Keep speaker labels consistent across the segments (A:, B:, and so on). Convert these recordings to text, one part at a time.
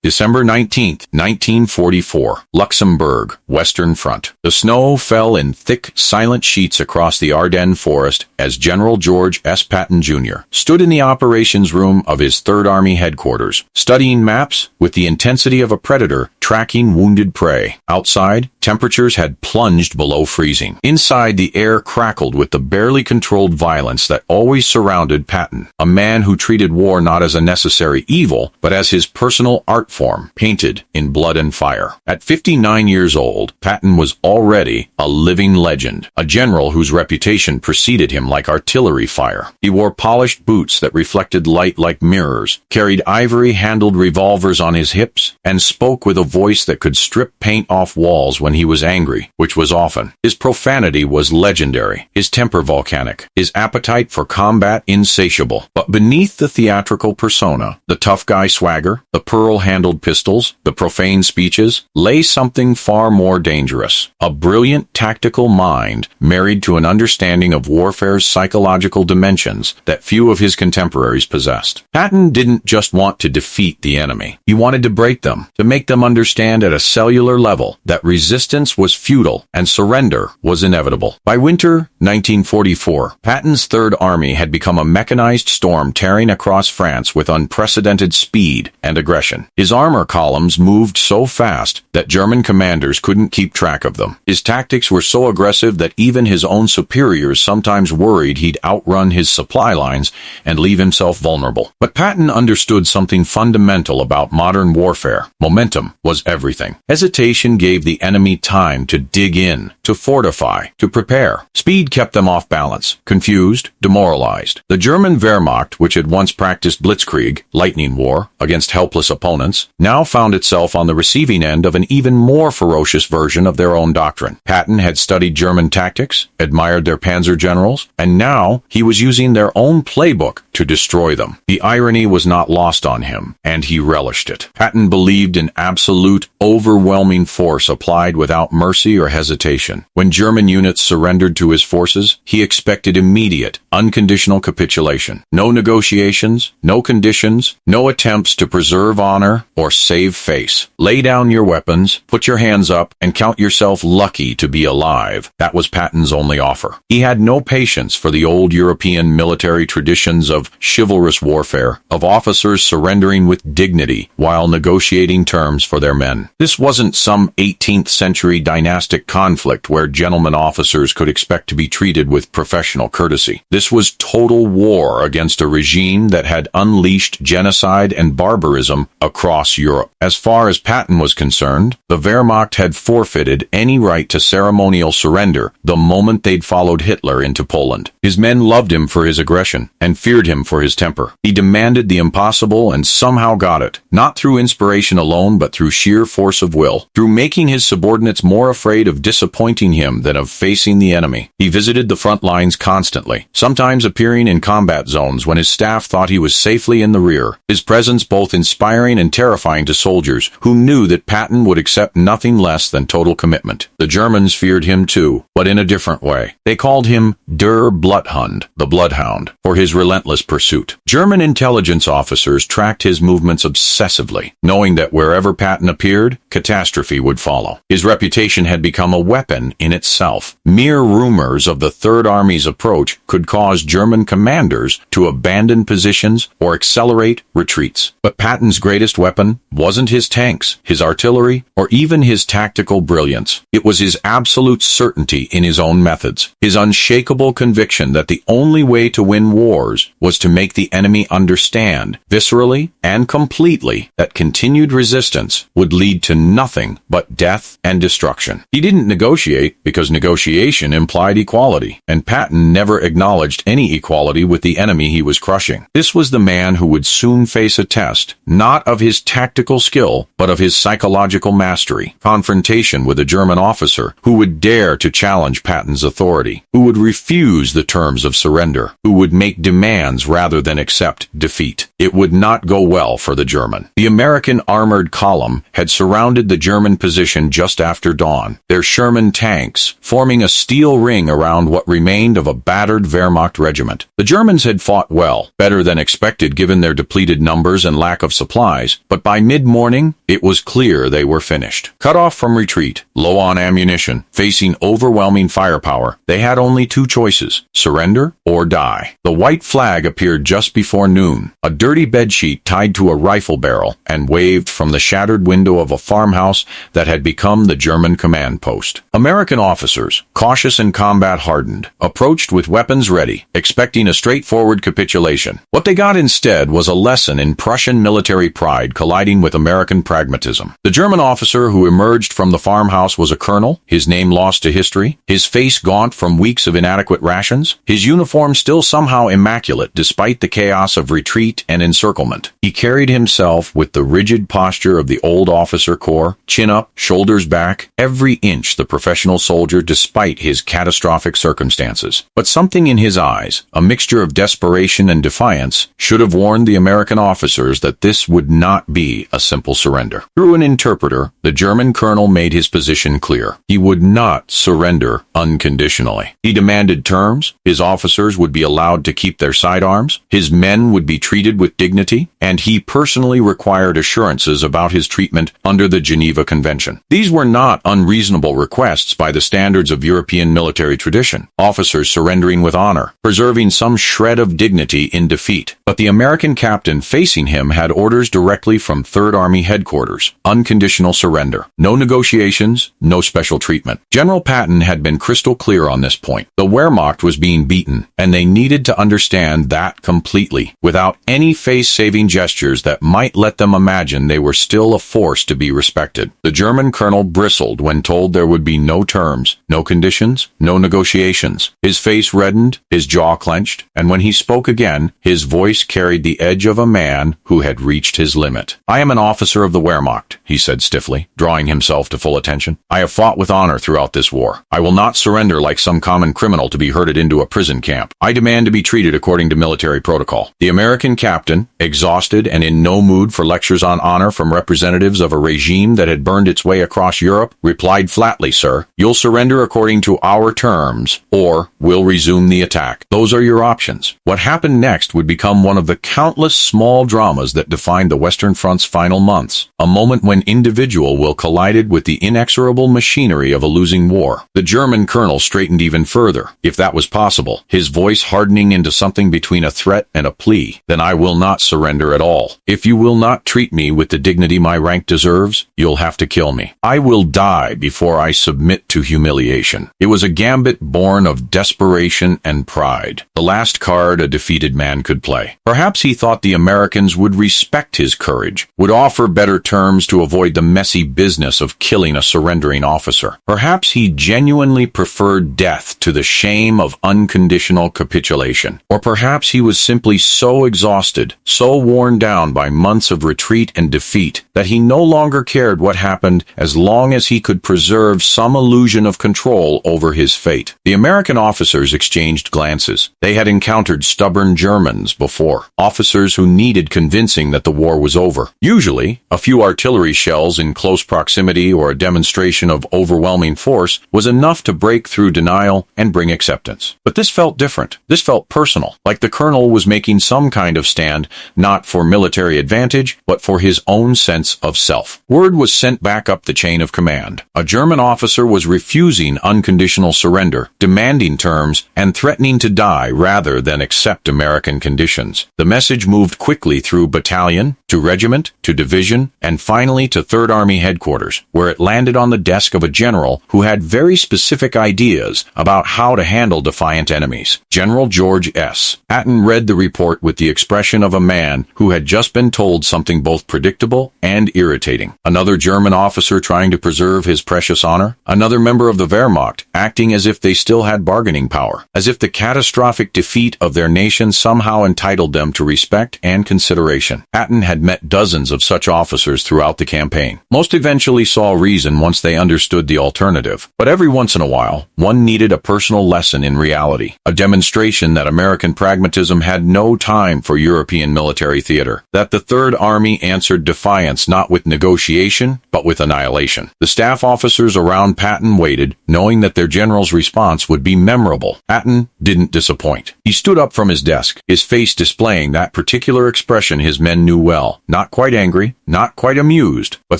A: December 19, 1944, Luxembourg, Western Front. The snow fell in thick, silent sheets across the Ardennes forest as General George S. Patton, Jr. stood in the operations room of his Third Army headquarters, studying maps with the intensity of a predator tracking wounded prey. Outside, temperatures had plunged below freezing. Inside, the air crackled with the barely controlled violence that always surrounded Patton, a man who treated war not as a necessary evil, but as his personal art form, painted in blood and fire. At 59 years old, Patton was already a living legend, a general whose reputation preceded him like artillery fire. He wore polished boots that reflected light like mirrors, carried ivory-handled revolvers on his hips, and spoke with a voice that could strip paint off walls when he was angry, which was often. His profanity was legendary, his temper volcanic, his appetite for combat insatiable. But beneath the theatrical persona, the tough guy swagger, the pearl-handled pistols, the profane speeches, lay something far more dangerous. A brilliant tactical mind married to an understanding of warfare's psychological dimensions that few of his contemporaries possessed. Patton didn't just want to defeat the enemy. He wanted to break them, to make them understand at a cellular level that resistance was futile and surrender was inevitable. By winter 1944, Patton's Third Army had become a mechanized storm tearing across France with unprecedented speed and aggression. His armor columns moved so fast that German commanders couldn't keep track of them. His tactics were so aggressive that even his own superiors sometimes worried he'd outrun his supply lines and leave himself vulnerable. But Patton understood something fundamental about modern warfare. Momentum was everything. Hesitation gave the enemy time to dig in, to fortify, to prepare. Speed kept them off balance, confused, demoralized. The German Wehrmacht, which had once practiced blitzkrieg, lightning war, against helpless opponents, now found itself on the receiving end of an even more ferocious version of their own doctrine. Patton had studied German tactics, admired their panzer generals, and now he was using their own playbook to destroy them. The irony was not lost on him, and he relished it. Patton believed in absolute, overwhelming force applied without mercy or hesitation. When German units surrendered to his forces, he expected immediate, unconditional capitulation. No negotiations, no conditions, no attempts to preserve honor or save face. Lay down your weapons, put your hands up, and count yourself lucky to be alive. That was Patton's only offer. He had no patience for the old European military traditions of chivalrous warfare, of officers surrendering with dignity while negotiating terms for their men. This wasn't some 18th century dynastic conflict where gentlemen officers could expect to be treated with professional courtesy. This was total war against a regime that had unleashed genocide and barbarism across Europe. As far as Patton was concerned, the Wehrmacht had forfeited any right to ceremonial surrender the moment they'd followed Hitler into Poland. His men loved him for his aggression and feared him for his temper. He demanded the impossible and somehow got it, not through inspiration alone but through sheer force of will, through making his subordinates more afraid of disappointing him than of facing the enemy. He visited the front lines constantly, sometimes appearing in combat zones when his staff thought he was safely in the rear, his presence both inspiring and terrifying to soldiers who knew that Patton would accept nothing less than total commitment. The Germans feared him too, but in a different way. They called him Der Bluthund, the Bloodhound, for his relentless pursuit. German intelligence officers tracked his movements obsessively, knowing that wherever Patton appeared, catastrophe would follow. His reputation had become a weapon in itself. Mere rumors of the Third Army's approach could cause German commanders to abandon positions or accelerate retreats. But Patton's greatest weapon wasn't his tanks, his artillery, or even his tactical brilliance. It was his absolute certainty in his own methods, his unshakable conviction that the only way to win wars was to make the enemy understand, viscerally and completely, that continued resistance would lead to nothing but death and destruction. He didn't negotiate because negotiation implied equality, and Patton never acknowledged any equality with the enemy he was crushing. This was the man who would soon face a test, not of his tactical skill, but of his psychological mastery. Confrontation with a German officer who would dare to challenge Patton's authority, who would refuse the terms of surrender, who would make demands rather than accept defeat. It would not go well for the German. The American armored column had surrounded the German position just after dawn, their Sherman tanks forming a steel ring around around what remained of a battered Wehrmacht regiment. The Germans had fought well, better than expected given their depleted numbers and lack of supplies, but by mid-morning, it was clear they were finished. Cut off from retreat, low on ammunition, facing overwhelming firepower, they had only two choices: surrender or die. The white flag appeared just before noon, a dirty bedsheet tied to a rifle barrel, and waved from the shattered window of a farmhouse that had become the German command post. American officers, cautious and combat-hardened, approached with weapons ready, expecting a straightforward capitulation. What they got instead was a lesson in Prussian military pride colliding with American pragmatism. The German officer who emerged from the farmhouse was a colonel, his name lost to history, his face gaunt from weeks of inadequate rations, his uniform still somehow immaculate despite the chaos of retreat and encirclement. He carried himself with the rigid posture of the old officer corps, chin up, shoulders back, every inch the professional soldier despite his catastrophic circumstances. But something in his eyes, a mixture of desperation and defiance, should have warned the American officers that this would not be a simple surrender. Through an interpreter, the German colonel made his position clear. He would not surrender unconditionally. He demanded terms, his officers would be allowed to keep their sidearms, his men would be treated with dignity, and he personally required assurances about his treatment under the Geneva Convention. These were not unreasonable requests by the standards of European military tradition, officers surrendering with honor, preserving some shred of dignity in defeat. But the American captain facing him had orders directly from Third Army headquarters: unconditional surrender. No negotiations, no special treatment. General Patton had been crystal clear on this point. The Wehrmacht was being beaten, and they needed to understand that completely, without any face-saving gestures that might let them imagine they were still a force to be respected. The German colonel bristled when told there would be no terms, no conditions, no negotiations. His face reddened, his jaw clenched, and when he spoke again, his voice carried the edge of a man who had reached his limit. "I am an officer of the Wehrmacht," he said stiffly, drawing himself to full attention. "I have fought with honor throughout this war. I will not surrender like some common criminal to be herded into a prison camp. I demand to be treated according to military protocol." The American captain, exhausted and in no mood for lectures on honor from representatives of a regime that had burned its way across Europe, replied flatly, "Sir, you'll surrender according to our terms, or we'll resume the attack. Those are your options." What happened next would become one of the countless small dramas that defined the Western Front's final months, a moment when individual will collided with the inexorable machinery of a losing war. The German colonel straightened even further, if that was possible, his voice hardening into something between a threat and a plea. "Then I will not surrender at all. If you will not treat me with the dignity my rank deserves, you'll have to kill me. I will die before I submit to humiliation." It was a gambit born of desperation and pride, the last card a defeated man could play. Perhaps he thought the Americans would respect his courage, would offer better terms to avoid the messy business of killing a surrendering officer. Perhaps he genuinely preferred death to the shame of unconditional capitulation. Or perhaps he was simply so exhausted, so worn down by months of retreat and defeat, that he no longer cared what happened as long as he could preserve some illusion of control over his fate. The American officers exchanged glances. They had encountered stubborn Germans before, officers who needed convincing that the war was over. Usually, a few artillery shells in close proximity or a demonstration of overwhelming force was enough to break through denial and bring acceptance. But this felt different. This felt personal, like the colonel was making some kind of stand, not for military advantage, but for his own sense of self. Word was sent back up the chain of command. A German officer was refusing unconditional surrender, demanding terms, and threatening to die rather than accept American conditions. The message moved quickly through battalion, to regiment, to division, and finally to Third Army headquarters, where it landed on the desk of a general who had very specific ideas about how to handle defiant enemies. General George S. Patton read the report with the expression of a man who had just been told something both predictable and irritating. Another German officer trying to preserve his precious honor, another member of the Wehrmacht acting as if they still had bargaining power, as if the catastrophic defeat of their nation somehow entitled them to respect and consideration. Patton had had met dozens of such officers throughout the campaign. Most eventually saw reason once they understood the alternative, but every once in a while, one needed a personal lesson in reality, a demonstration that American pragmatism had no time for European military theater, that the Third Army answered defiance not with negotiation, but with annihilation. The staff officers around Patton waited, knowing that their general's response would be memorable. Patton didn't disappoint. He stood up from his desk, his face displaying that particular expression his men knew well. Not quite angry, not quite amused, but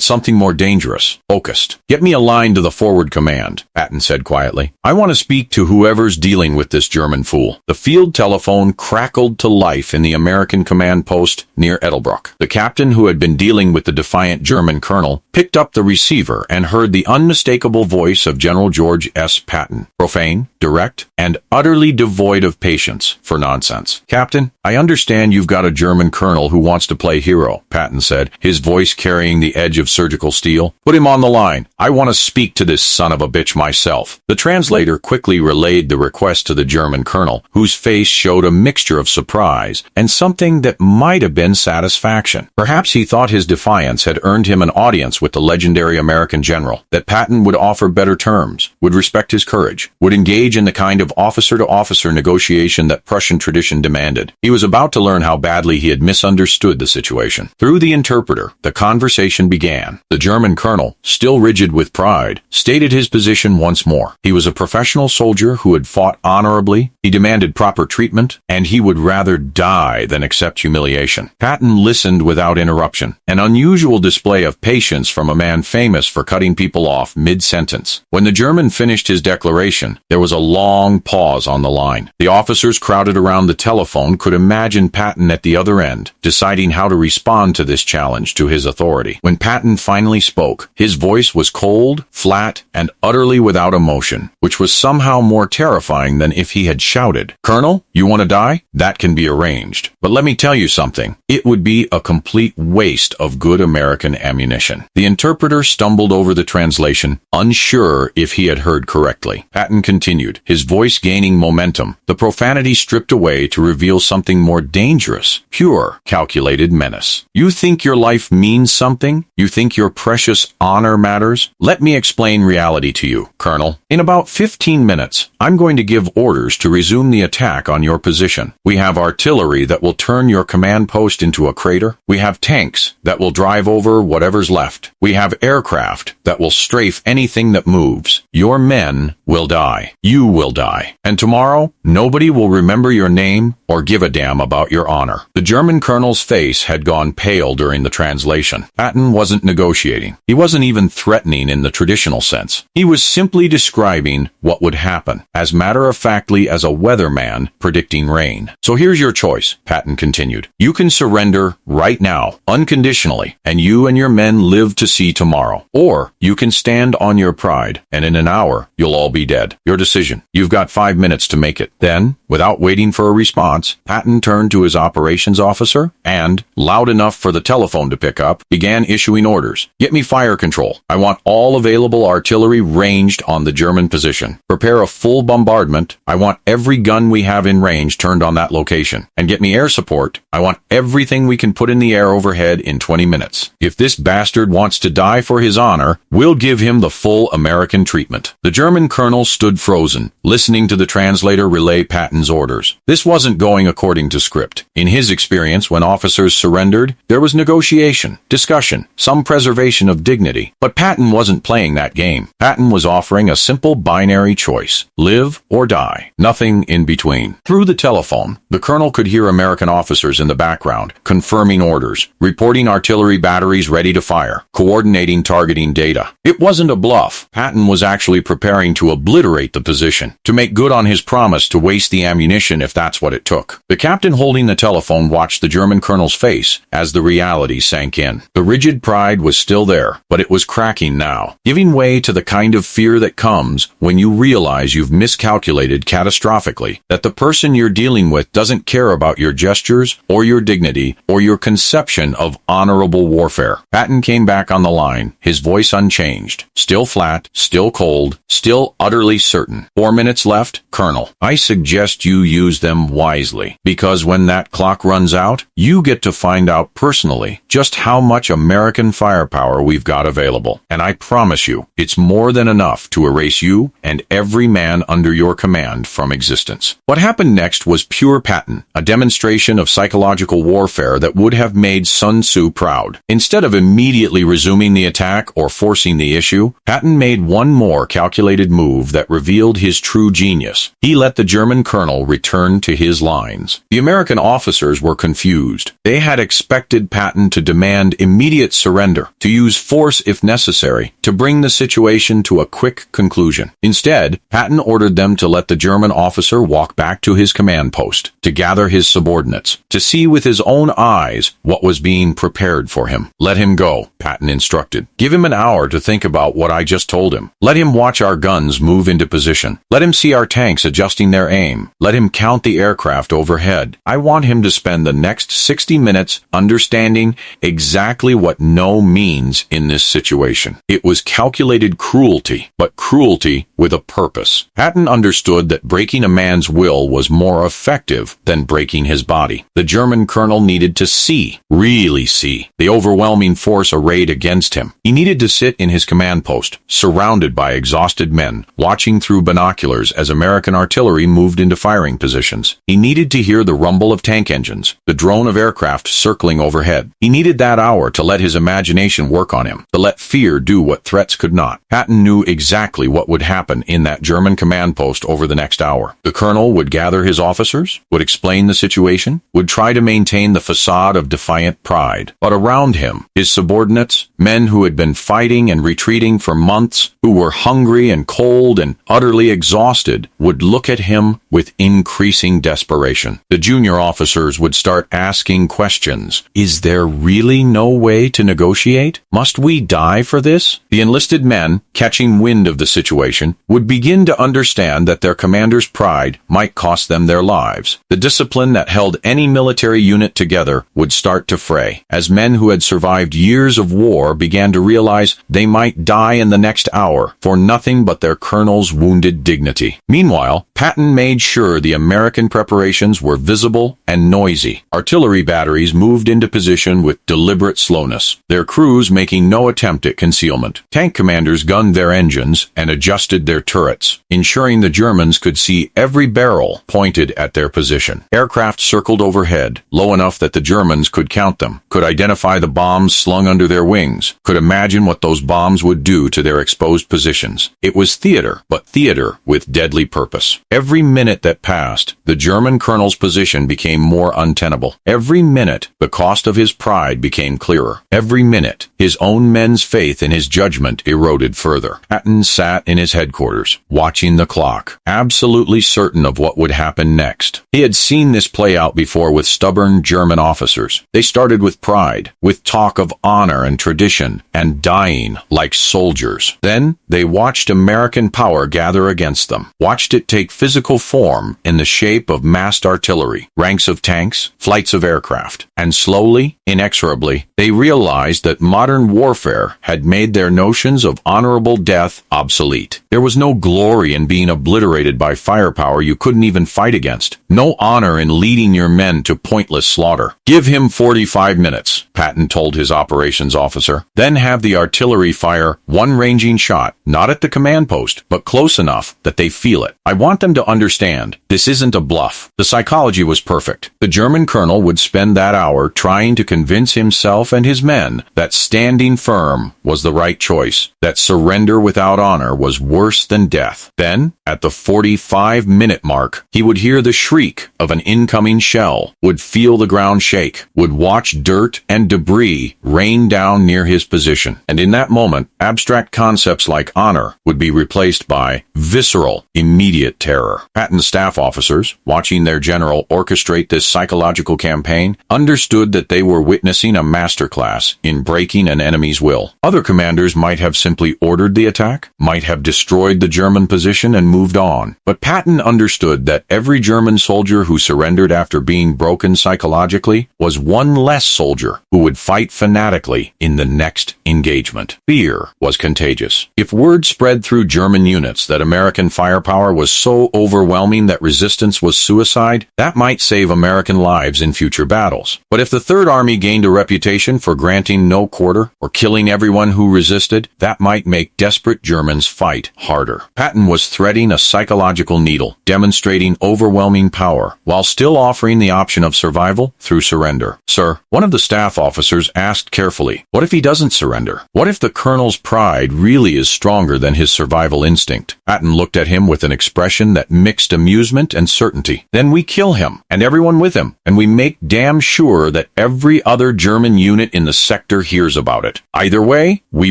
A: something more dangerous, focused. "Get me a line to the forward command," Patton said quietly. "I want to speak to whoever's dealing with this German fool." The field telephone crackled to life in the American command post near Edelbruck. The captain, who had been dealing with the defiant German colonel, picked up the receiver and heard the unmistakable voice of General George S. Patton, profane, direct, and utterly devoid of patience for nonsense. "Captain, I understand you've got a German colonel who wants to play hero," Patton said, his voice carrying the edge of surgical steel. "Put him on the line. I want to speak to this son of a bitch myself." The translator quickly relayed the request to the German colonel, whose face showed a mixture of surprise and something that might have been satisfaction. Perhaps he thought his defiance had earned him an audience with the legendary American general, that Patton would offer better terms, would respect his courage, would engage in the kind of officer-to-officer negotiation that Prussian tradition demanded. He was about to learn how badly he had misunderstood the situation. Through the interpreter, the conversation began. The German colonel, still rigid with pride, stated his position once more. He was a professional soldier who had fought honorably, he demanded proper treatment, and he would rather die than accept humiliation. Patton listened without interruption, an unusual display of patience from a man famous for cutting people off mid-sentence. When the German finished his declaration, there was a long pause on the line. The officers crowded around the telephone could imagine Patton at the other end, deciding how to respond to this challenge to his authority. When Patton finally spoke, his voice was cold, flat, and utterly without emotion, which was somehow more terrifying than if he had shouted. "Colonel, you want to die? That can be arranged. But let me tell you something. It would be a complete waste of good American ammunition." The interpreter stumbled over the translation, unsure if he had heard correctly. Patton continued, his voice gaining momentum, the profanity stripped away to reveal something more dangerous, pure, calculated menace. "You think your life means something? You think your precious honor matters? Let me explain reality to you, Colonel. In about 15 minutes, I'm going to give orders to resume the attack on your position. We have artillery that will turn your command post into a crater. We have tanks that will drive over whatever's left. We have aircraft that will strafe anything that moves. Your men will die. You will die. And tomorrow, nobody will remember your name or give a damn about your honor." The German colonel's face had gone pale during the translation. Patton wasn't negotiating. He wasn't even threatening in the traditional sense. He was simply describing what would happen, as matter-of-factly as a weatherman predicting rain. "So here's your choice," Patton continued. "You can surrender right now, unconditionally, and you and your men live to see tomorrow. Or you can stand on your pride, and in an hour, you'll all be dead. Your decision. You've got 5 minutes to make it." Then, without waiting for a response, Patton turned to his operations officer and, loud enough for the telephone to pick up, began issuing orders. "Get me fire control. I want all available artillery ranged on the German position. Prepare a full bombardment. I want every gun we have in range turned on that location. And get me air support. I want everything we can put in the air overhead in 20 minutes. If this bastard wants to die for his honor, we'll give him the full American treatment." The German colonel stood frozen, listening to the translator relay Patton's orders. This wasn't going according to script. In his experience, when officers surrendered, there was negotiation, discussion, some preservation of dignity. But Patton wasn't playing that game. Patton was offering a simple binary choice: live or die. Nothing in between. Through the telephone, the colonel could hear American officers in the background, confirming orders, reporting artillery batteries ready to fire, coordinating targeting data. It wasn't a bluff. Patton was actually preparing to obliterate the position, to make good on his promise to waste the ammunition if that's what it took. The captain holding the telephone watched the German colonel's face as the reality sank in. The rigid pride was still there, but it was cracking now, giving way to the kind of fear that comes when you realize you've miscalculated catastrophically, that the person you're dealing with doesn't care about your gestures or your dignity or your conception of honorable warfare. Patton came back on the line, his voice unchanged, still flat, still cold, still utterly certain. 4 minutes left, Colonel. I suggest you use them wisely, because when that clock runs out, you get to find out personally just how much American firepower we've got available. And I promise you, it's more than enough to erase you and every man under your command from existence. What happened next was pure Patton, a demonstration of psychological warfare that would have made Sun Tzu proud. Instead of immediately resuming the attack or forcing the issue, Patton made one more calculated move that revealed his true genius. He let the German colonel return to his lines. The American officers were confused. They had expected Patton to demand immediate surrender, to use force if necessary, to bring the situation to a quick conclusion. Instead, Patton ordered them to let the German officer walk back to his command post, to gather his subordinates, to see with his own eyes what was being prepared for him. Let him go, Patton instructed. Give him an hour to think about what I just told him. Let him watch our guns move into position. Let him see our tanks adjusting their aim. Let him count the aircraft overhead. I want him to spend the next 60 minutes understanding exactly what no means in this situation. It was calculated cruelty, but cruelty with a purpose. Patton understood that breaking a man's will was more effective than breaking his body. The German colonel needed to see, really see, the overwhelming force arrayed against him. He needed to sit in his command post, surrounded by exhausted men, watching through binoculars as American artillery moved into firing positions. He needed to hear the rumble of tank engines, the drone of aircraft circling overhead. He needed that hour to let his imagination work on him, to let fear do what threats could not. Patton knew exactly what would happen in that German command post over the next hour. The colonel would gather his officers, would explain the situation, would try to maintain the facade of defiant pride. But around him, his subordinates, men who had been fighting and retreating for months, who were hungry and cold and utterly exhausted, would look at him with increasing desperation. The junior officers would start asking questions. Is there really no way to negotiate? Must we die for this? The enlisted men, catching wind of the situation, would begin to understand that their commander's pride might cost them their lives. The discipline that held any military unit together would start to fray, as men who had survived years of war began to realize they might die in the next hour for nothing but their colonel's wounded dignity. Meanwhile, Patton made sure the American preparations were visible and noisy. Artillery batteries moved into position with deliberate slowness, their crews making no attempt at concealment. Tank commanders gunned their engines and adjusted their turrets, ensuring the Germans could see every barrel pointed at their position. Aircraft circled overhead, low enough that the Germans could count them, could identify the bombs slung under their wings, could imagine what those bombs would do to their exposed positions. It was theater, but theater with deadly purpose. Every minute that passed, the German colonel's position became more untenable. Every minute, the cost of his pride became clearer. Every minute, his own men's faith in his judgment eroded further. Patton sat in his headquarters, watching the clock, absolutely certain of what would happen next. He had seen this play out before with stubborn German officers. They started with pride, with talk of honor and tradition, and dying like soldiers. Then, they watched American power gather against them, watched it take physical form in the shape of massed artillery, ranks of tanks, flights of aircraft, and slowly, inexorably, they realized that modern warfare had made their notions of honorable death obsolete. There was no glory in being obliterated by firepower you couldn't even fight against. No honor in leading your men to pointless slaughter. Give him 45 minutes, Patton told his operations officer. Then have the artillery fire one ranging shot, not at the command post, but close enough that they feel it. I want them to understand this isn't a bluff. The psychology was perfect. The German colonel would spend that hour trying to convince himself and his men that standing firm was the right choice, that surrender without honor was worse than death. Then, at the 45-minute mark, he would hear the shriek of an incoming shell, would feel the ground shake, would watch dirt and debris rain down near his position. And in that moment, abstract concepts like honor would be replaced by visceral, immediate terror. Patton's staff officers, watching their general orchestrate this psychological campaign, understood that they were witnessing a masterclass in breaking an enemy's will. Other commanders might have simply ordered the attack, might have destroyed the German position and moved on. But Patton understood that every German soldier who surrendered after being broken psychologically was one less soldier who would fight fanatically in the next engagement. Fear was contagious. If word spread through German units that America American firepower was so overwhelming that resistance was suicide, that might save American lives in future battles. But if the Third Army gained a reputation for granting no quarter or killing everyone who resisted, that might make desperate Germans fight harder. Patton was threading a psychological needle, demonstrating overwhelming power, while still offering the option of survival through surrender. "Sir," one of the staff officers asked carefully, "what if he doesn't surrender? What if the colonel's pride really is stronger than his survival instinct?" Patton looked at him with an expression that mixed amusement and certainty. "Then we kill him, and everyone with him, and we make damn sure that every other German unit in the sector hears about it. Either way, we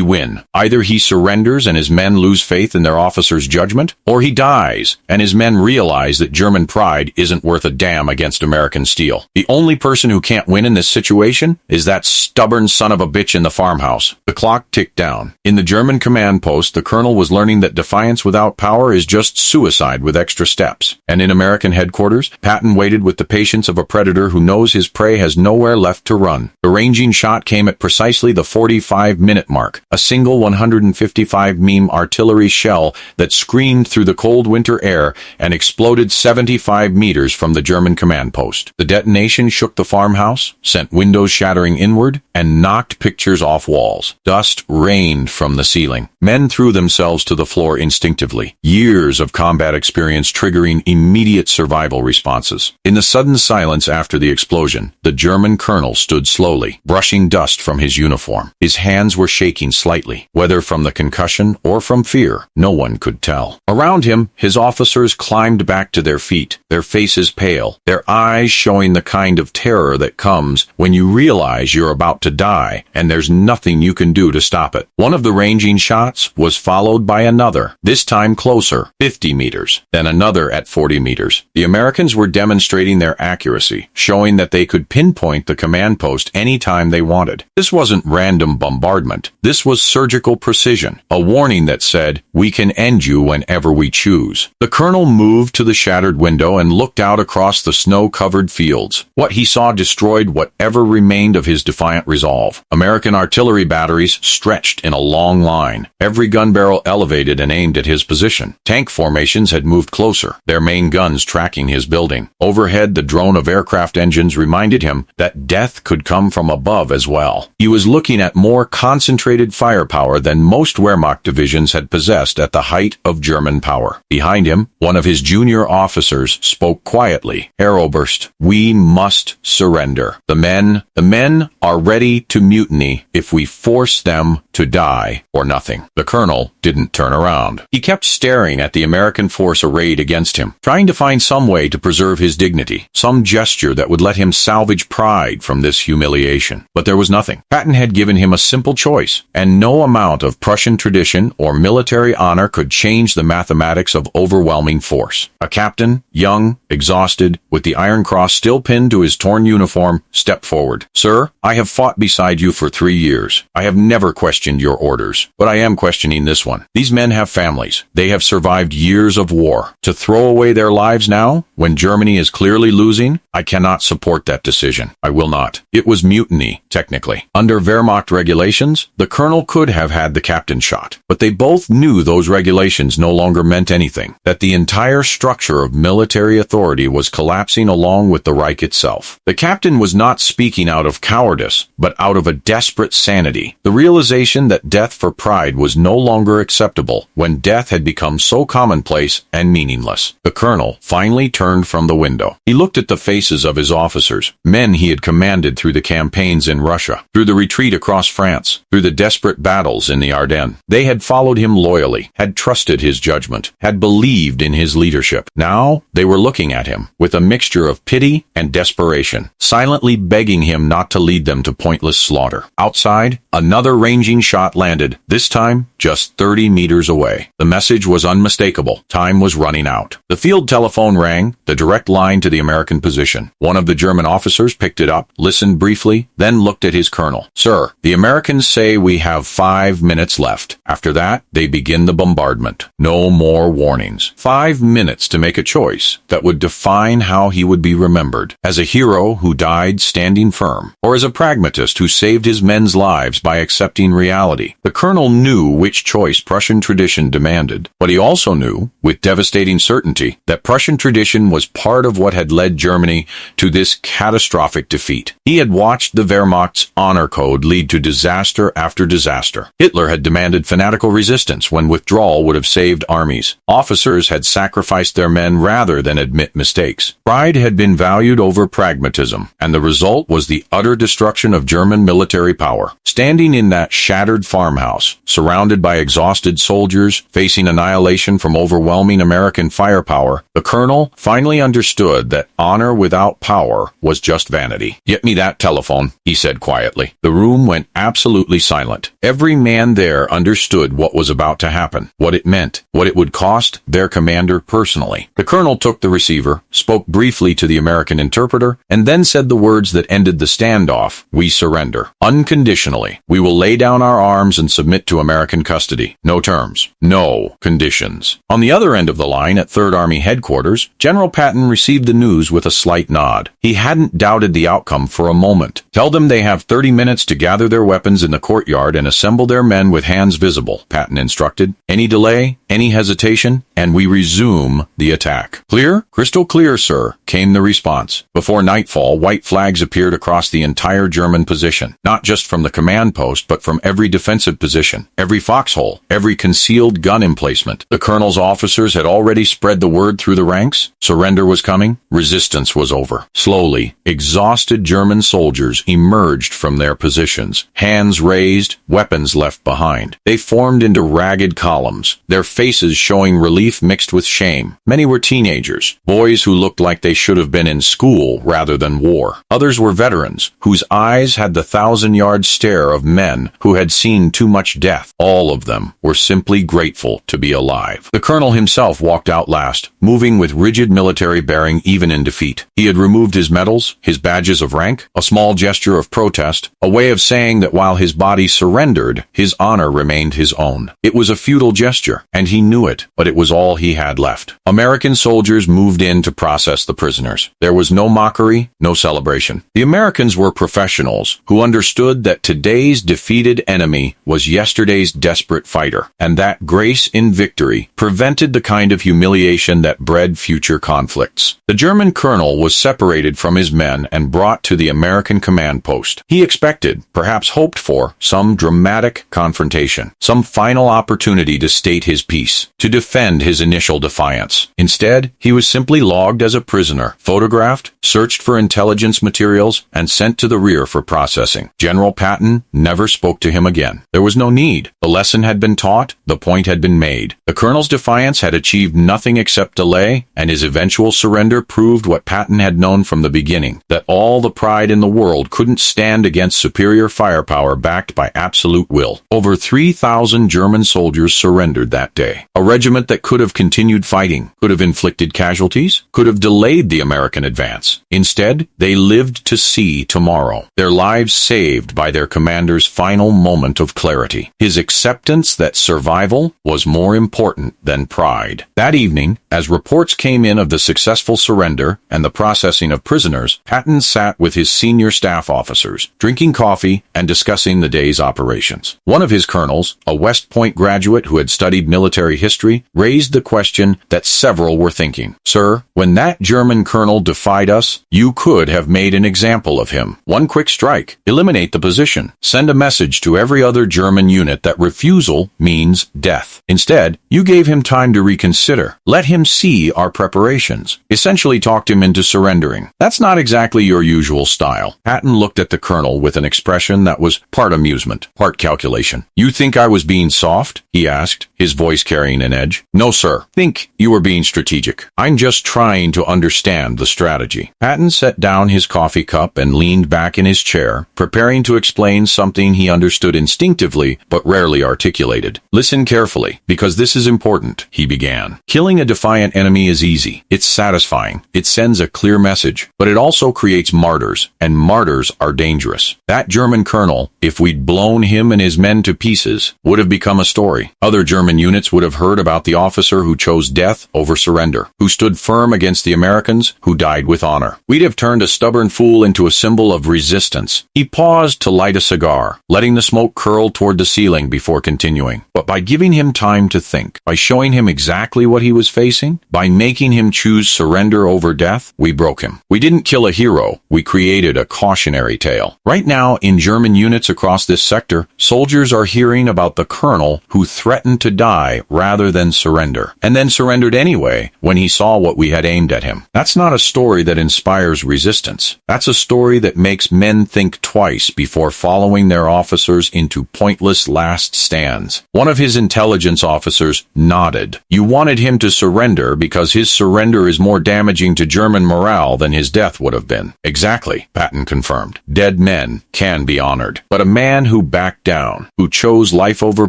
A: win. Either he surrenders and his men lose faith in their officer's judgment, or he dies and his men realize that German pride isn't worth a damn against American steel. The only person who can't win in this situation is that stubborn son of a bitch in the farmhouse." The clock ticked down. In the German command post, the colonel was learning that defiance without power is just suicide with extra steps. And in American headquarters, Patton waited with the patience of a predator who knows his prey has nowhere left to run. The ranging shot came at precisely the 45-minute mark, a single 155 mm artillery shell that screamed through the cold winter air and exploded 75 meters from the German command post. The detonation shook the farmhouse, sent windows shattering inward, and knocked pictures off walls. Dust rained from the ceiling. Men threw themselves to the floor instinctively, years of combat experience triggering immediate survival responses. In the sudden silence after the explosion, the German colonel stood slowly, brushing dust from his uniform. His hands were shaking slightly, whether from the concussion or from fear, no one could tell. Around him, his officers climbed back to their feet, their faces pale, their eyes showing the kind of terror that comes when you realize you're about to die and there's nothing you can do to stop it. One of the ranging shots was followed by another, this time closer, 50 meters, then another at 40 meters. The Americans were demonstrating their accuracy, showing that they could pinpoint the command post anytime they wanted. This wasn't random bombardment. This was surgical precision, a warning that said, "We can end you whenever we choose." The colonel moved to the shattered window and looked out across the snow-covered fields. What he saw destroyed whatever remained of his defiant resolve. American artillery batteries stretched in a long line, every gun barrel elevated and aimed at his position. Tank formations had moved closer, their main guns tracking his building. Overhead, the drone of aircraft engines reminded him that death could come from above as well. He was looking at more concentrated firepower than most Wehrmacht divisions had possessed at the height of German power. Behind him, one of his junior officers spoke quietly. "Herr Oberst, we must surrender. The men are ready to mutiny if we force them to die or nothing." The colonel didn't turn around. He kept staring at the American force arrayed against him, trying to find some way to preserve his dignity, some gesture that would let him salvage pride from this humiliation. But there was nothing. Patton had given him a simple choice, and no amount of Prussian tradition or military honor could change the mathematics of overwhelming force. A captain, young, exhausted, with the Iron Cross still pinned to his torn uniform, stepped forward. "Sir, I have fought beside you for 3 years. I have never questioned your orders, but I am questioning this one. These men have families. They have survived years of war. To throw away their lives now, when Germany is clearly losing, I cannot support that decision. I will not." It was mutiny, technically. Under Wehrmacht regulations, the colonel could have had the captain shot, but they both knew those regulations no longer meant anything, that the entire structure of military authority was collapsing along with the Reich itself. The captain was not speaking out of cowardice, but out of a desperate sanity, the realization that death for pride was no longer acceptable when death had become so commonplace and meaningless. The colonel finally turned from the window. He looked at the faces of his officers, men he had commanded through the campaigns in Russia, through the retreat across France, through the desperate battles in the Ardennes. They had followed him loyally, had trusted his judgment, had believed in his leadership. Now they were looking at him with a mixture of pity and desperation, silently begging him not to lead them to pointless slaughter. Outside, another ranging shot landed, this time just 30 meters away. The message was unmistakable. Time was running out. The field telephone rang, the direct line to the American position. One of the German officers picked it up, listened briefly, then looked at his colonel. "Sir, the Americans say we have 5 minutes left. After that, they begin the bombardment. No more warnings. 5 minutes to make a choice that would define how he would be remembered. As a hero who died standing firm, or as a pragmatist who saved his men's lives by accepting reality." The colonel knew which choice Prussian tradition demanded, but he also knew, with devastating certainty, that Prussian tradition was part of what had led Germany to this catastrophic defeat. He had watched the Wehrmacht's honor code lead to disaster after disaster. Hitler had demanded fanatical resistance when withdrawal would have saved armies. Officers had sacrificed their men rather than admit mistakes. Pride had been valued over pragmatism, and the result was the utter destruction of German military power. Standing in that shattered farmhouse, surrounded by exhausted soldiers, facing annihilation from overwhelming American firepower, the colonel finally understood that honor without power was just vanity. "Get me that telephone," he said quietly. The room went absolutely silent. Every man there understood what was about to happen, what it meant, what it would cost their commander personally. The colonel took the receiver, spoke briefly to the American interpreter, and then said the words that ended the standoff: "We surrender. Unconditionally. We will lay down our arms and submit to American custody. No terms. No conditions." On the other end of the line at 3rd Army headquarters, General Patton received the news with a slight nod. He hadn't doubted the outcome for a moment. "Tell them they have 30 minutes to gather their weapons in the courtyard and assemble their men with hands visible," Patton instructed. "Any delay, any hesitation, and we resume the attack." "Clear?" "Crystal clear, sir," came the response. Before nightfall, white flags appeared across the entire German position, not just from the command post, but from every defensive position, every foxhole, every concealed gun emplacement. The colonel's officers had already spread the word through the ranks. Surrender was coming. Resistance was over. Slowly, exhausted German soldiers emerged from their positions, hands raised, weapons left behind. They formed into ragged columns, their faces showing relief mixed with shame. Many were teenagers, boys who looked like they should have been in school rather than war. Others were veterans, whose eyes had the 1,000-yard stare of men who had seen too much death. All of them were simply grateful to be alive. The colonel himself walked out last, moving with rigid military bearing even in defeat. He had removed his medals, his badges of rank, a small gesture of protest, a way of saying that while his body surrendered, his honor remained his own. It was a futile gesture, and he knew it, but it was all he had left. American soldiers moved in to process the prisoners. There was no mockery, no celebration. The Americans were professionals who understood that today's defeated enemy was yesterday's desperate fighter, and that grace in victory prevented the kind of humiliation that bred future conflicts. The German colonel was separated from his men and brought to the American command post. He expected, perhaps hoped for, some dramatic confrontation, some final opportunity to state his piece, to defend his initial defiance. Instead, he was simply logged as a prisoner, photographed, searched for intelligence materials, and sent to the rear for processing. General Patton never spoke to him again. There was no need. The lesson had been taught, the point had been made. The colonel's defiance had achieved nothing except delay, and his eventual surrender proved what Patton had known from the beginning, that all the pride in the world couldn't stand against superior firepower backed by absolute will. Over 3,000 German soldiers surrendered that day. A regiment that could have continued fighting, could have inflicted casualties, could have delayed the American advance. Instead, they lived to see tomorrow, their lives saved by their commander's final moment of clarity. His acceptance that survival was more important than pride. That evening, as reports came in of the successful surrender and the processing of prisoners, Patton sat with his senior staff officers, drinking coffee and discussing the day's operations. One of his colonels, a West Point graduate who had studied military history, raised the question that several were thinking. "Sir, when that German colonel defied us, you could have made an example of him. One quick strike, eliminate the position, send a message to every other German unit that refusal means death. Instead, you gave him time to reconsider. Let him see our preparations. Essentially talked him into surrendering. That's not exactly your usual style." Patton looked at the colonel with an expression that was part amusement, part calculation. "You think I was being soft?" he asked, his voice carrying an edge. "No, sir. Think you were being strategic. I'm just trying to understand the strategy." Patton set down his coffee cup and leaned back in his chair, preparing to explain something he understood instinctively but rarely articulated. "Listen carefully, because this is important," he began. "Killing a defiant enemy is easy. It's satisfying. It sends a clear message. But it also creates martyrs, and martyrs are dangerous. That German colonel, if we'd blown him and his men to pieces, would have become a story. Other German German units would have heard about the officer who chose death over surrender, who stood firm against the Americans, who died with honor. We'd have turned a stubborn fool into a symbol of resistance. He paused to light a cigar, letting the smoke curl toward the ceiling before continuing. But by giving him time to think, by showing him exactly what he was facing, by making him choose surrender over death, we broke him. We didn't kill a hero, we created a cautionary tale. Right now, in German units across this sector, soldiers are hearing about the colonel who threatened to die rather than surrender, and then surrendered anyway when he saw what we had aimed at him. That's not a story that inspires resistance. That's a story that makes men think twice before following their officers into pointless last stands. One of his intelligence officers nodded. You wanted him to surrender because his surrender is more damaging to German morale than his death would have been. Exactly, Patton confirmed. Dead men can be honored. But a man who backed down, who chose life over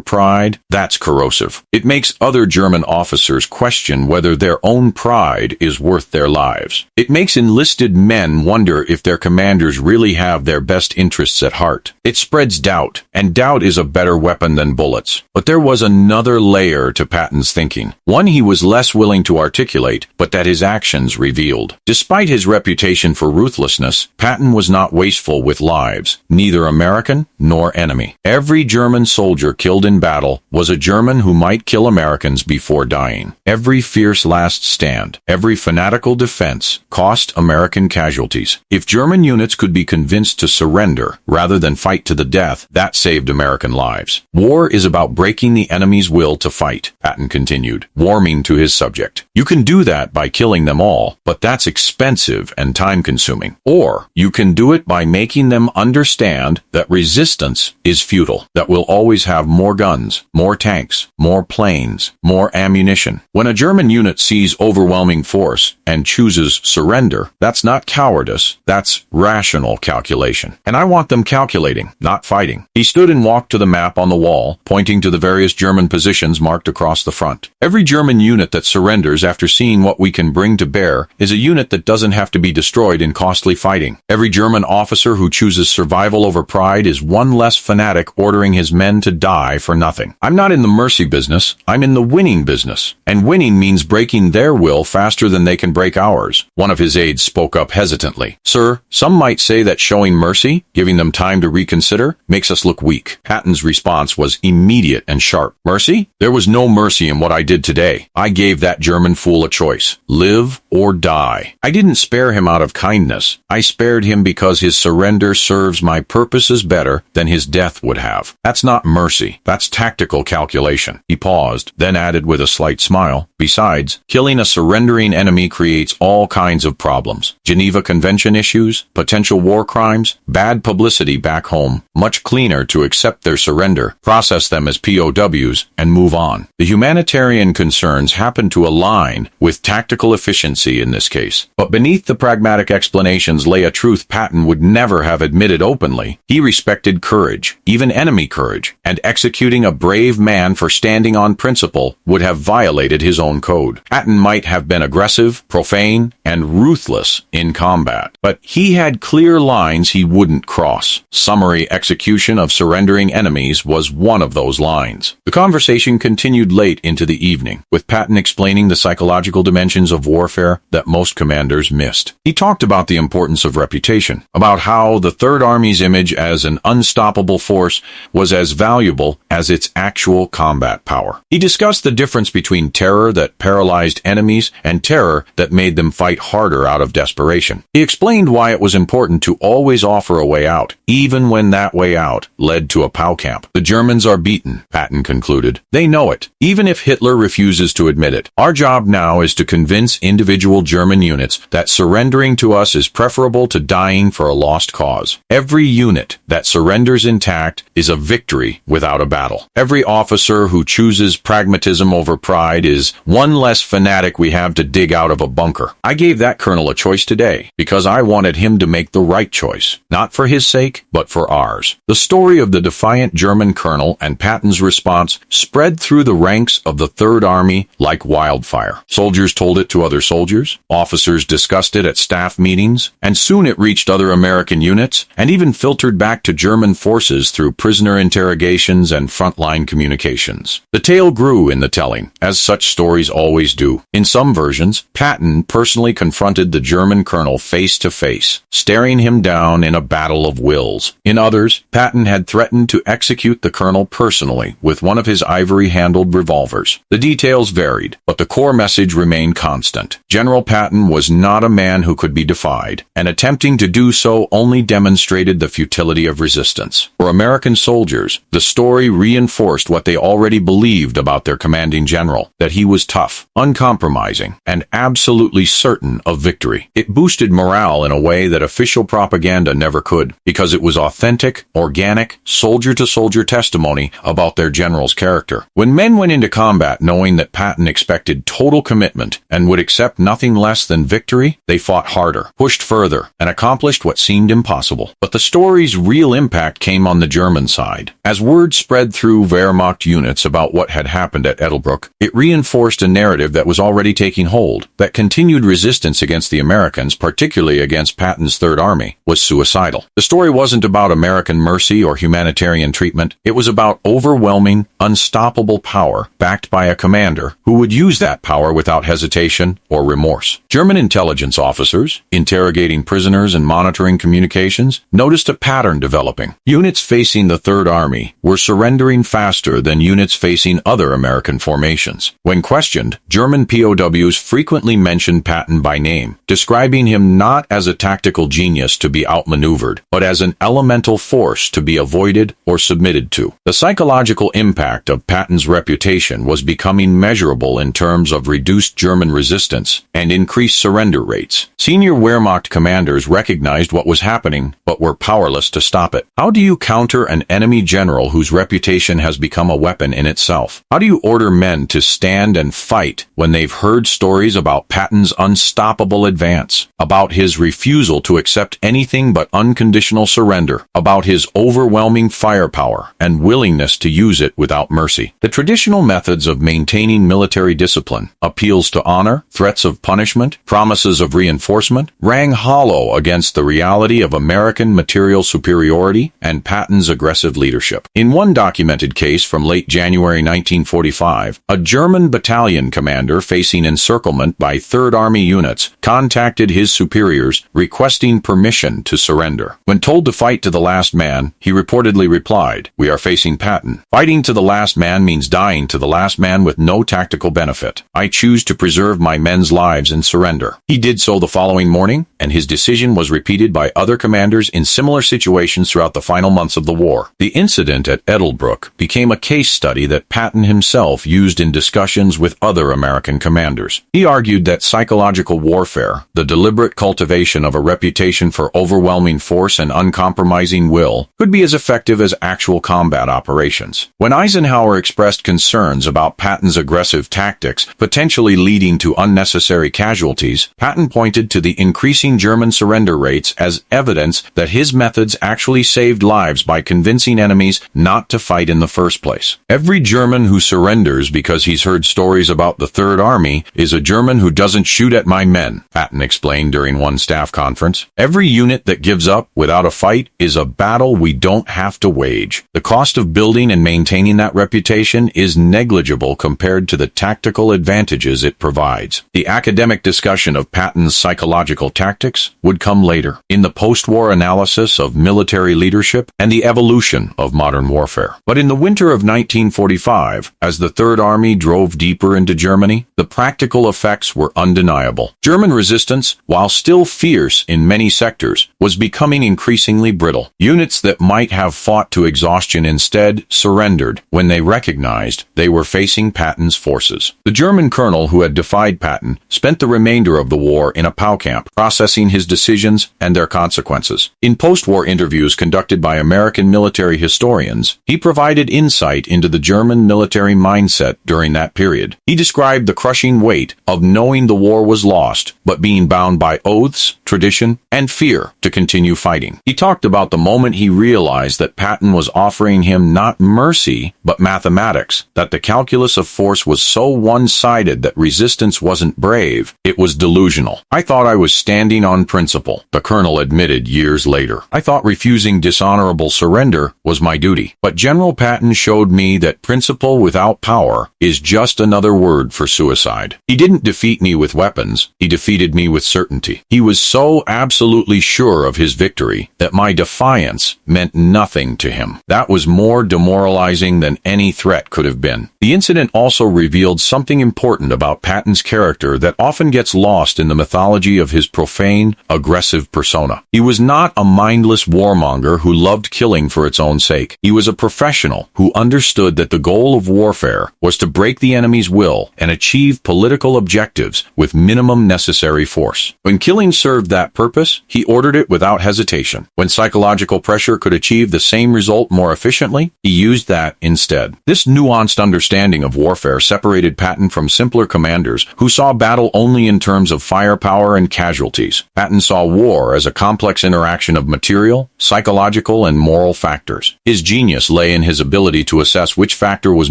A: pride, that's corrosive. It makes other German officers question whether their own pride is worth their lives. It makes enlisted men wonder if their commanders really have their best interests at heart. It spreads doubt, and doubt is a better weapon than bullets. But there was another layer to Patton's thinking, one he was less willing to articulate, but that his actions revealed. Despite his reputation for ruthlessness, Patton was not wasteful with lives, neither American nor enemy. Every German soldier killed in battle was a German who might kill Americans before dying. Every fierce last stand, every fanatical defense cost American casualties. If German units could be convinced to surrender rather than fight to the death, that saved American lives. War is about breaking the enemy's will to fight, Patton continued, warming to his subject. You can do that by killing them all, but that's expensive and time-consuming. Or you can do it by making them understand that resistance is futile, that we'll always have more guns, more tanks, more planes, more ammunition. When a German unit sees overwhelming force and chooses surrender, that's not cowardice, that's rational calculation. And I want them calculating, not fighting. He stood and walked to the map on the wall, pointing to the various German positions marked across the front. Every German unit that surrenders after seeing what we can bring to bear is a unit that doesn't have to be destroyed in costly fighting. Every German officer who chooses survival over pride is one less fanatic ordering his men to die for nothing. I'm not in the mercy business, I'm in the winning business. And winning means breaking their will faster than they can break ours. One of his aides spoke up hesitantly. Sir, some might say that showing mercy, giving them time to reconsider, makes us look weak. Patton's response was immediate and sharp. Mercy? There was no mercy in what I did today. I gave that German fool a choice. Live or die. I didn't spare him out of kindness. I spared him because his surrender serves my purposes better than his death would have. That's not mercy. That's tactical calculation. He paused, then added with a slight smile, besides, killing a surrendering enemy creates all kinds of problems. Geneva Convention issues, potential war crimes, bad publicity back home. Much cleaner to accept their surrender, process them as POWs, and move on. The humanitarian concerns happen to align with tactical efficiency in this case. But beneath the pragmatic explanations lay a truth Patton would never have admitted openly. He respected courage, even enemy courage, and executing a brave man for standing on principle would have violated his own code. Patton might have been aggressive, profane, and ruthless in combat, but he had clear lines he wouldn't cross. Summary execution of surrendering enemies was one of those lines. The conversation continued late into the evening, with Patton explaining the psychological dimensions of warfare that most commanders missed. He talked about the importance of reputation, about how the Third Army's image as an unstoppable force was as valuable as its actual combat power. He discussed the difference between terror that paralyzed enemies and terror that made them fight harder out of desperation. He explained why it was important to always offer a way out, even when that way out led to a POW camp. The Germans are beaten, Patton concluded. They know it, even if Hitler refuses to admit it. Our job now is to convince individual German units that surrendering to us is preferable to dying for a lost cause. Every unit that surrenders intact is a victory without a battle. Every officer who chooses pragmatism over pride is one less fanatic we have to dig out of a bunker. I gave that colonel a choice today because I wanted him to make the right choice, not for his sake, but for ours. The story of the defiant German colonel and Patton's response spread through the ranks of the Third Army like wildfire. Soldiers told it to other soldiers, officers discussed it at staff meetings, and soon it reached other American units and even filtered back to German forces through prisoner interrogations and frontline communications. Americans. The tale grew in the telling, as such stories always do. In some versions, Patton personally confronted the German colonel face to face, staring him down in a battle of wills. In others, Patton had threatened to execute the colonel personally with one of his ivory-handled revolvers. The details varied, but the core message remained constant. General Patton was not a man who could be defied, and attempting to do so only demonstrated the futility of resistance. For American soldiers, the story reinforced what they already believed about their commanding general, that he was tough, uncompromising, and absolutely certain of victory. It boosted morale in a way that official propaganda never could, because it was authentic, organic, soldier-to-soldier testimony about their general's character. When men went into combat knowing that Patton expected total commitment and would accept nothing less than victory, they fought harder, pushed further, and accomplished what seemed impossible. But the story's real impact came on the German side. As word spread through Wehrmacht units about what had happened at Edelbruck, it reinforced a narrative that was already taking hold, that continued resistance against the Americans, particularly against Patton's Third Army, was suicidal. The story wasn't about American mercy or humanitarian treatment. It was about overwhelming, unstoppable power backed by a commander who would use that power without hesitation or remorse. German intelligence officers, interrogating prisoners and monitoring communications, noticed a pattern developing. Units facing the Third Army were surrendering faster than units facing other American formations. When questioned, German POWs frequently mentioned Patton by name, describing him not as a tactical genius to be outmaneuvered, but as an elemental force to be avoided or submitted to. The psychological impact of Patton's reputation was becoming measurable in terms of reduced German resistance and increased surrender rates. Senior Wehrmacht commanders recognized what was happening, but were powerless to stop it. How do you counter an enemy general whose reputation has become a weapon in itself? How do you order men to stand and fight when they've heard stories about Patton's unstoppable advance, about his refusal to accept anything but unconditional surrender, about his overwhelming firepower and willingness to use it without mercy? The traditional methods of maintaining military discipline, appeals to honor, threats of punishment, promises of reinforcement, rang hollow against the reality of American material superiority and Patton's aggressive leadership. In one documented case from late January 1945, a German battalion commander facing encirclement by Third Army units contacted his superiors requesting permission to surrender. When told to fight to the last man, he reportedly replied, "We are facing Patton. Fighting to the last man means dying to the last man with no tactical benefit. I choose to preserve my men's lives and surrender." He did so the following morning, and his decision was repeated by other commanders in similar situations throughout the final months of the war. The incident at Edelbruck became a case study that Patton himself used in discussions with other American commanders. He argued that psychological warfare, the deliberate cultivation of a reputation for overwhelming force and uncompromising will, could be as effective as actual combat operations. When Eisenhower expressed concerns about Patton's aggressive tactics potentially leading to unnecessary casualties, Patton pointed to the increasing German surrender rates as evidence that his methods actually saved lives by convincing enemies not to fight in the first place. Every German who surrenders because he's heard stories about the Third Army is a German who doesn't shoot at my men, Patton explained during one staff conference. Every unit that gives up without a fight is a battle we don't have to wage. The cost of building and maintaining that reputation is negligible compared to the tactical advantages it provides. The academic discussion of Patton's psychological tactics would come later, in the post-war analysis of military leadership and the evolution of modern warfare. But in the winter of 1945, as the Third Army drove deeper into Germany, the practical effects were undeniable. German resistance, while still fierce in many sectors, was becoming increasingly brittle. Units that might have fought to exhaustion instead surrendered when they recognized they were facing Patton's forces. The German colonel who had defied Patton spent the remainder of the war in a POW camp, processing his decisions and their consequences. In post-war interviews conducted by American military historians, he provided insight into the German military mindset during that period. He described the crushing weight of knowing the war was lost, but being bound by oaths, tradition, and fear to continue fighting. He talked about the moment he realized that Patton was offering him not mercy, but mathematics, that the calculus of force was so one-sided that resistance wasn't brave, it was delusional. "I thought I was standing on principle," the colonel admitted years later. "I thought refusing dishonorable surrender was my duty. But General Patton showed me that principle without power is just another word for suicide. He didn't defeat me with weapons, he defeated me with certainty. He was so absolutely sure of his victory that my defiance meant nothing to him. That was more demoralizing than any threat could have been. The incident also revealed something important about Patton's character that often gets lost in the mythology of his profane, aggressive persona. He was not a mindless warmonger who loved killing for its own sake. He was a professional who understood that the goal of warfare was to break the enemy's will and achieve political objectives with minimum necessary force. When killing served that purpose, he ordered it without hesitation. When psychological pressure could achieve the same result more efficiently, he used that instead. This nuanced understanding of warfare separated Patton from simpler commanders who saw battle only in terms of firepower and casualties. Patton saw war as a complex interaction of material, psychological, and moral factors. His genius lay in his ability to assess which factor was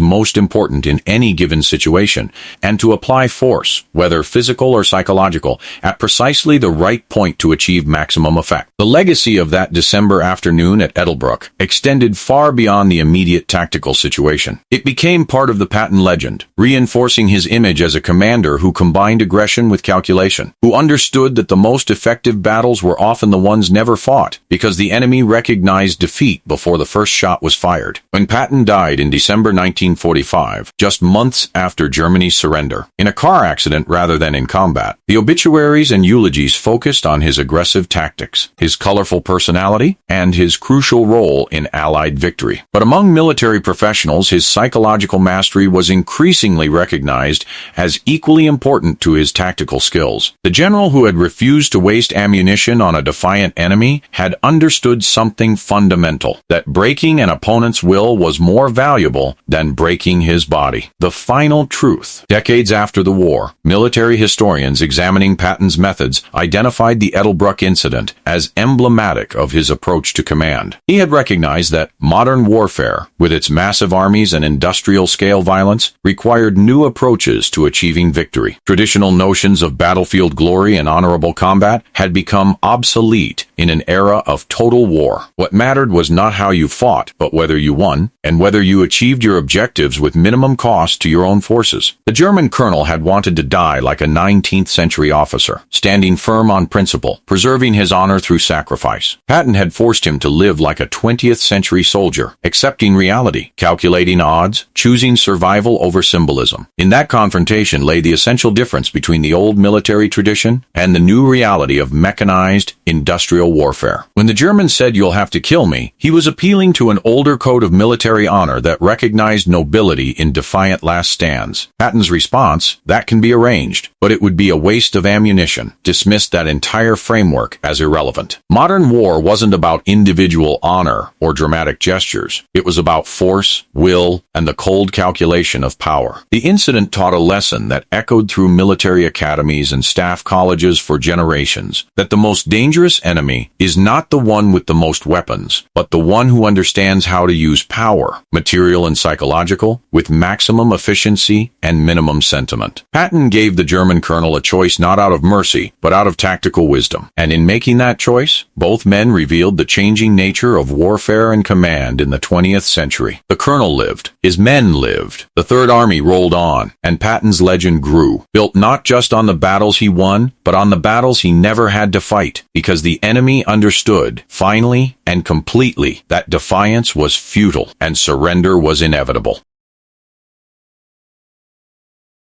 A: most important in any given situation and to apply force, whether physical or psychological, at precisely the right point to achieve maximum effect. The legacy of that December afternoon at Edelbrook extended far beyond the immediate tactical situation. It became part of the Patton legend, reinforcing his image as a commander who combined aggression with calculation, who understood that the most effective battles were often the ones never fought, because the enemy recognized defeat before the first shot was fired. When Patton died in December 1945, just months after Germany's surrender, in a car accident rather than in combat, the obituaries and eulogies focused on his aggressive tactics, his colorful personality, and his crucial role in Allied victory. But among military professionals, his psychological mastery was increasingly recognized as equally important to his tactical skills. The general who had refused to waste ammunition on a defiant enemy had understood something fundamental, that breaking an opponent's will was more valuable than breaking his body. The final truth. Decades after the war, military historians examining Patton's methods identified the Edelbrook incident as emblematic of his approach to command. He had recognized that modern warfare, with its massive armies and industrial-scale violence, required new approaches to achieving victory. Traditional notions of battlefield glory and honorable combat had become obsolete in an era of total war. What mattered was not how you fought, but whether you won, and whether you achieved your objectives with minimum cost to your own forces. The German colonel had wanted to die like a 19th century officer, standing firm on principle, preserving his honor through sacrifice. Patton had forced him to live like a 20th century soldier, accepting reality, calculating odds, choosing survival over symbolism. In that confrontation lay the essential difference between the old military tradition and the new reality of mechanized, industrial warfare. When the German said, "You'll have to kill me," he was appealing to an older code of military honor that recognized nobility in defiant last stands. Patton's response, "That can be arranged, but it would be a waste of ammunition," dismissed that entire framework as irrelevant. Modern war wasn't about individual honor or dramatic gestures. It was about force, will, and the cold calculation of power. The incident taught a lesson that echoed through military academies and staff colleges for generations, that the most dangerous enemy is not the one with the most weapons, but the one who understands how to use power, material and psychological, with maximum efficiency and minimum sentiment. Patton gave the German colonel a choice not out of mercy, but out of tactical wisdom. And in making that choice, both men revealed the changing nature of warfare and command in the 20th century. The colonel lived. His men lived. The Third Army rolled on, and Patton's legend grew, built not just on the battles he won, but on the battles he never had to fight, because the enemy understood, finally and completely, that defiance was futile and surrender was inevitable.